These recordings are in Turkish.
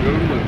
Görünmüyor.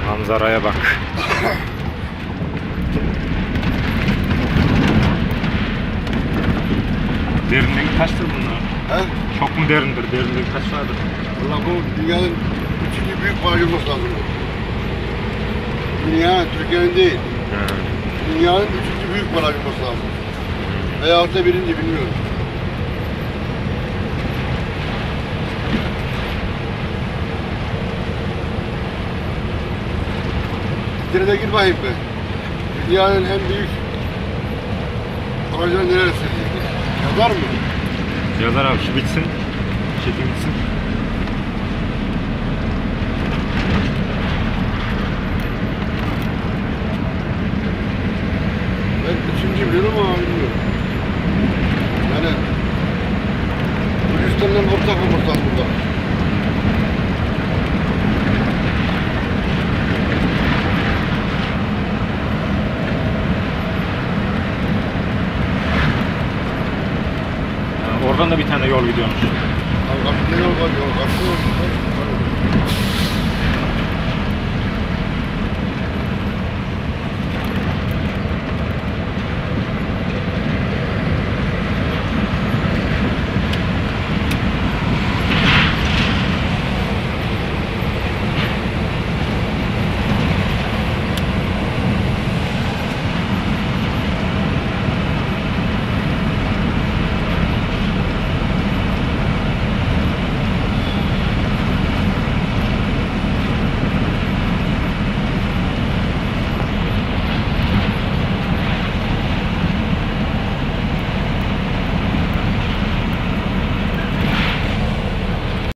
Manzaraya bak. Derinliği kaçtır bunlar? He? Çok mu derindir? Derinliği kaç vardır? Valla bu dünyanın üçüncü büyük baraj olması lazım. Dünya, Türkiye'nin değil. Dünyanın üçüncü büyük baraj olması lazım. Veyahut da birinci, bilmiyorum. İçeride gir bakayım be. Dünyanın en büyük barajları neresi? Yazar mı? Yazar abi, şu bitsin. Çekim bitsin. Ben üçüncü biliyorum ama bilmiyorum. Yani Gürcistan'dan ortak olursak burada. Oradan da bir tane yol gidiyormuş. Abi kapıda yol var, yol. Kapıda yol var.